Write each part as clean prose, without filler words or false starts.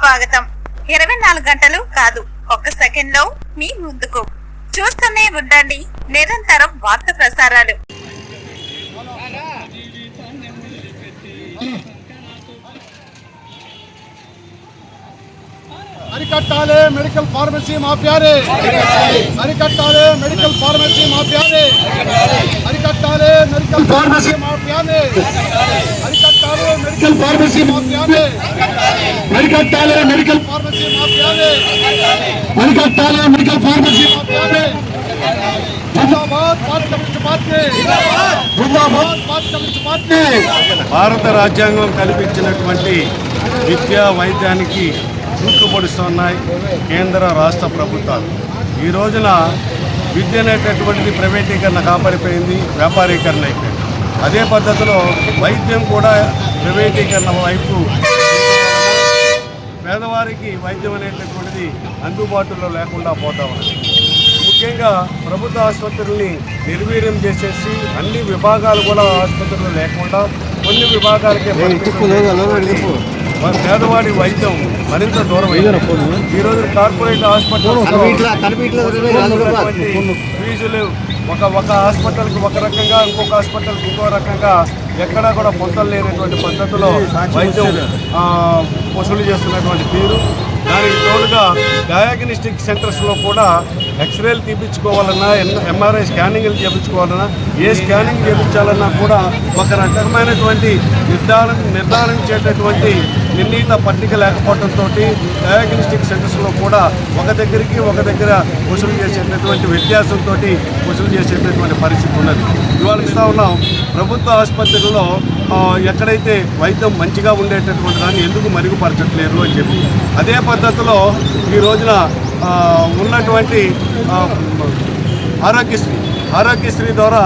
స్వాగతం. 24 గంటలు కాదు, ఒక్క సెకండ్ లో మీ ముందుకు. చూస్తూనే ఉండండి నిరంతరం వార్త ప్రసారాలు. అరికట్టాలే మెడికల్ ఫార్మసీ మాఫియానే, అరికట్టాలే మెడికల్ ఫార్మసీ మాఫియానే, అరికట్టాలే మెడికల్ ఫార్మసీ మాఫియానే, అరికట్టాలే మెడికల్ ఫార్మసీ మాఫియానే, అరికట్టాలే మెడికల్ ఫార్మసీ మాఫియానే, అరికట్టాలే మెడికల్ ఫార్మసీ మాఫియానే. జిందాబాద్ భారత కమ్యూనిస్ట్ పార్టీ, జిందాబాద్ భారత కమ్యూనిస్ట్ పార్టీ. భారత రాజ్యాంగం కల్పించినటువంటి విద్యా వైద్యానికి పొడుస్తున్నాయి కేంద్ర రాష్ట్ర ప్రభుత్వాలు. ఈ రోజున విద్య అనేటటువంటిది ప్రైవేటీకరణ కాపాడిపోయింది, వ్యాపారీకరణ అయిపోయింది. అదే పద్ధతిలో వైద్యం కూడా ప్రైవేటీకరణ వైపు పేదవారికి వైద్యం అనేటటువంటిది అందుబాటులో లేకుండా పోతా ఉన్నది. ముఖ్యంగా ప్రభుత్వ ఆసుపత్రుల్ని నిర్వీర్యం చేసేసి అన్ని విభాగాలు కూడా ఆసుపత్రులు లేకుండా కొన్ని విభాగాలకే పేదవాడి వైద్యం మరింత దూరం అయింది. ఈరోజు కార్పొరేట్ హాస్పిటల్ ఫీజులు ఒక హాస్పిటల్కి ఒక రకంగా, ఇంకొక హాస్పిటల్కి ఇంకో రకంగా ఎక్కడా కూడా పొంతలు లేనటువంటి పద్ధతిలో వైద్యం వసూలు చేస్తున్నటువంటి తీరు. దానికి తోడుగా డయాగ్నోస్టిక్ సెంటర్స్లో కూడా ఎక్స్రేలు తీపించుకోవాలన్నా, ఎంఆర్ఐ స్కానింగ్లు చేయించుకోవాలన్నా, ఏ స్కానింగ్ చేయించాలన్నా కూడా ఒక రకమైనటువంటి నిర్ధారించేటటువంటి నిర్ణీత పట్టిక లేకపోవడంతో డయాగ్నోస్టిక్ సెంటర్స్లో కూడా ఒక దగ్గర వసూలు చేసేటటువంటి వ్యత్యాసంతో వసూలు చేసేటటువంటి పరిస్థితి ఉన్నది. ఇవాళ ఇస్తా ఉన్నాం ప్రభుత్వ ఆసుపత్రుల్లో ఎక్కడైతే వైద్యం మంచిగా ఉండేటటువంటి దాన్ని ఎందుకు మెరుగుపరచట్లేరు అని చెప్పి. అదే పద్ధతిలో ఈ రోజున ఉన్నటువంటి ఆరోగ్యశ్రీ ద్వారా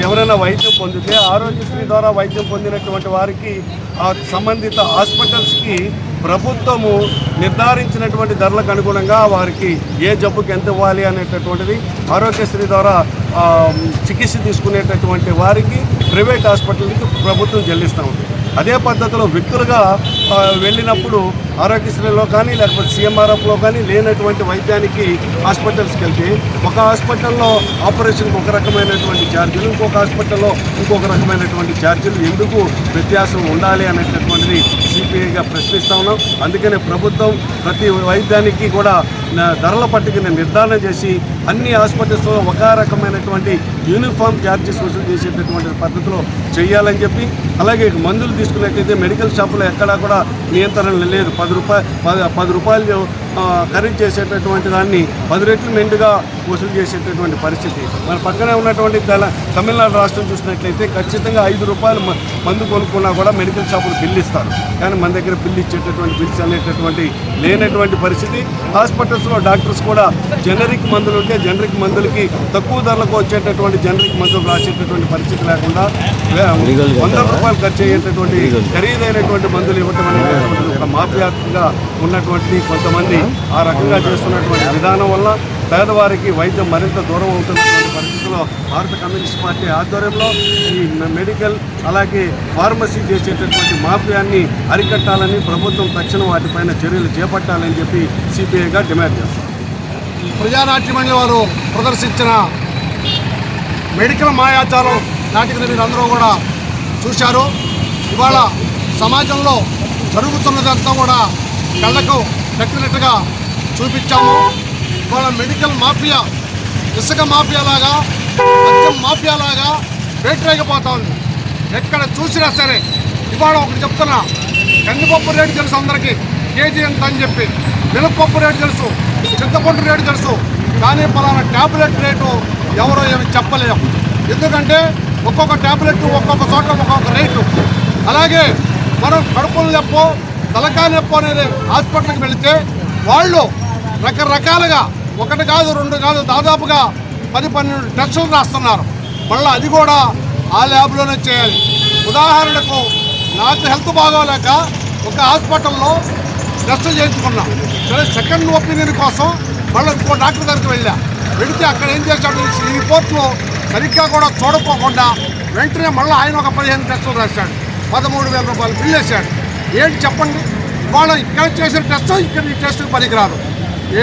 ఎవరైనా వైద్యం పొందితే ఆరోగ్యశ్రీ ద్వారా వైద్యం పొందినటువంటి వారికి సంబంధిత హాస్పిటల్స్కి ప్రభుత్వము నిర్ధారించినటువంటి ధరలకు అనుగుణంగా వారికి ఏ జబ్బుకి ఎంత ఇవ్వాలి అనేటటువంటిది ఆరోగ్యశ్రీ ద్వారా చికిత్స తీసుకునేటటువంటి వారికి ప్రైవేట్ హాస్పిటల్కి ప్రభుత్వం చెల్లిస్తూ ఉంది. అదే పద్ధతిలో వ్యక్తులుగా వెళ్ళినప్పుడు ఆరోగ్యశ్రీలో కానీ లేకపోతే సీఎంఆర్ఎఫ్లో కానీ లేనటువంటి వైద్యానికి హాస్పిటల్స్కి వెళ్తే ఒక హాస్పిటల్లో ఆపరేషన్కి ఒక రకమైనటువంటి ఛార్జీలు, ఇంకొక హాస్పిటల్లో ఇంకొక రకమైనటువంటి ఛార్జీలు ఎందుకు వ్యత్యాసం ఉండాలి అనేటటువంటిది సిపిఐగా ప్రశ్నిస్తా ఉన్నాం. అందుకనే ప్రభుత్వం ప్రతి వైద్యానికి కూడా ధరల పట్టికను నిర్ధారణ చేసి అన్ని హాస్పిటల్స్లో ఒక రకమైనటువంటి యూనిఫామ్ ఛార్జెస్ వసూలు చేసేటటువంటి పద్ధతిలో చేయాలని చెప్పి, అలాగే మందులు తీసుకున్నట్లయితే మెడికల్ షాపులో ఎక్కడా కూడా నియంత్రణ లేదు. 10 రూపాయలు ఖరీదు చేసేటటువంటి దాన్ని 10 రెట్లు మెండుగా వసూలు చేసేటటువంటి పరిస్థితి. మన పక్కనే ఉన్నటువంటి తమిళనాడు రాష్ట్రం చూసినట్లయితే ఖచ్చితంగా 5 రూపాయలు మందు కొనుక్కున్నా కూడా మెడికల్ షాపులు బిల్లు ఇస్తారు. కానీ మన దగ్గర బిల్లు ఇచ్చేటటువంటి బిల్స్ అనేటటువంటి లేనటువంటి పరిస్థితి. హాస్పిటల్స్లో డాక్టర్స్ కూడా జనరిక్ మందులు ఉంటే జనరిక్ మందులకి తక్కువ ధరలకు వచ్చేటటువంటి జనరిక్ మందులు రాసేటటువంటి పరిస్థితి లేకుండా 100 రూపాయలు ఖర్చు అయ్యేటటువంటి ఖరీదైనటువంటి మందులు ఇవ్వటం అనేటటువంటి ఒక మాఫియాగా ఉన్నటువంటి కొంతమంది ఆ రకంగా చేస్తున్నటువంటి విధానం వల్ల పేదవారికి వైద్యం మరింత దూరం అవుతున్నటువంటి పరిస్థితుల్లో భారత కమ్యూనిస్ట్ పార్టీ ఆధ్వర్యంలో ఈ మెడికల్ అలాగే ఫార్మసీ చేసేటటువంటి మాఫియాన్ని అరికట్టాలని ప్రభుత్వం తక్షణం వాటిపైన చర్యలు చేపట్టాలని చెప్పి సిపిఐగా డిమాండ్ చేస్తారు. ప్రజానాట్య మండలి వారు ప్రదర్శించిన మెడికల్ మాయాజాలం నాటికని మీరు అందరూ కూడా చూశారు. ఇవాళ సమాజంలో జరుగుతున్నదంతా కూడా కళ్ళకు దక్కినట్టుగా చూపించాము. ఇవాళ మెడికల్ మాఫియా ఇసుక మాఫియాలాగా, మద్యం మాఫియాలాగా వేటరేగిపోతా ఉంది. ఎక్కడ చూసినా సరే ఇవాళ ఒకటి చెప్తున్నా, కందిపప్పు రేటు తెలుసు అందరికీ, కేజీ ఎంత అని చెప్పి. మినపప్పు రేటు తెలుసు, చింతపండు రేటు తెలుసు, కానీ పలానా ట్యాబ్లెట్ రేటు ఎవరో ఏమి చెప్పలేము. ఎందుకంటే ఒక్కొక్క ట్యాబ్లెట్ ఒక్కొక్క చోట ఒక్కొక్క రేటు. అలాగే మనం కడుపులు నొప్పో తలకాయ నొప్పో అనేది హాస్పిటల్కి వెళితే వాళ్ళు రకరకాలుగా 1 కాదు 2 కాదు దాదాపుగా 10-12 టెస్టులు రాస్తున్నారు. మళ్ళీ అది కూడా ఆ ల్యాబ్లోనే చేయాలి. ఉదాహరణకు నాకు హెల్త్ బాగోలేక ఒక హాస్పిటల్లో టెస్టులు చేయించుకున్నాం. సరే సెకండ్ ఒపీనియన్ కోసం మళ్ళీ ఇంకో డాక్టర్ దగ్గరికి వెళితే అక్కడ ఏం చేశాడు, ఈ రిపోర్ట్లో సరిగ్గా కూడా చూడకోకుండా వెంటనే మళ్ళీ ఆయన ఒక 15 టెస్టులు రాశాడు, 13,000 రూపాయలు బిల్లు వేశాడు. ఏంటి చెప్పండి? వాళ్ళ ఇక్కడ చేసిన టెస్ట్ ఇక్కడ ఈ టెస్ట్ పనికిరాదు.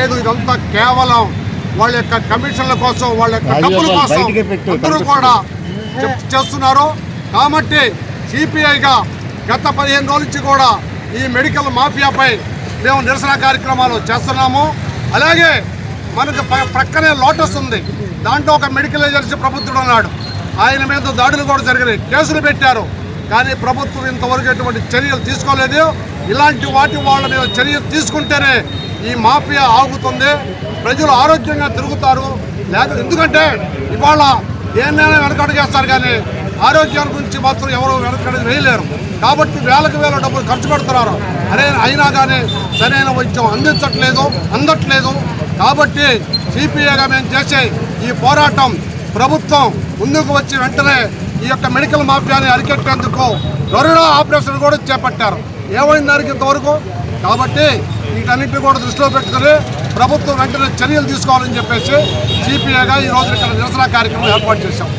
ఏదో ఇదంతా కేవలం వాళ్ళ యొక్క కమిషన్ల కోసం, వాళ్ళ యొక్క డబ్బుల కోసం అందరూ కూడా చేస్తున్నారు. కాబట్టి సిపిఐగా గత 15 రోజుల నుంచి కూడా ఈ మెడికల్ మాఫియాపై మేము నిరసన కార్యక్రమాలు చేస్తున్నాము. అలాగే మనకు ప్రక్కనే లోటస్ ఉంది, దాంట్లో ఒక మెడికల్ ఏజెన్సీ ప్రభుత్వుడు ఉన్నాడు, ఆయన మీద దాడులు కూడా జరిగినాయి, కేసులు పెట్టారు. కానీ ప్రభుత్వం ఇంతవరకు ఎటువంటి చర్యలు తీసుకోలేదు. ఇలాంటి వాటి వాళ్ళ మీద చర్యలు తీసుకుంటేనే ఈ మాఫియా ఆగుతుంది, ప్రజలు ఆరోగ్యంగా తిరుగుతారు. లేకపోతే ఎందుకంటే ఇవాళ దేన్నైనా వెనకడుగేస్తారు కానీ ఆరోగ్యాల గురించి మాత్రం ఎవరు వెనకడుగు వేయలేరు. కాబట్టి వేలకు వేల డబ్బులు ఖర్చు పెడుతున్నారు, అయినా కానీ సరైన వైద్యం అందట్లేదు. కాబట్టి సిపిఐగా మేము చేసే ఈ పోరాటం ప్రభుత్వం ముందుకు వచ్చి వెంటనే ఈ యొక్క మెడికల్ మాఫియాని అరికెట్టేందుకు గరుడ ఆపరేషన్ కూడా చేపట్టారు. ఏమైంది దానికి ఇంతవరకు? కాబట్టి వీటన్నింటినీ కూడా దృష్టిలో పెట్టుకుని ప్రభుత్వం వెంటనే చర్యలు తీసుకోవాలని చెప్పేసి సిపిఐగా ఈరోజు ఇక్కడ నిరసన కార్యక్రమం ఏర్పాటు చేశాం.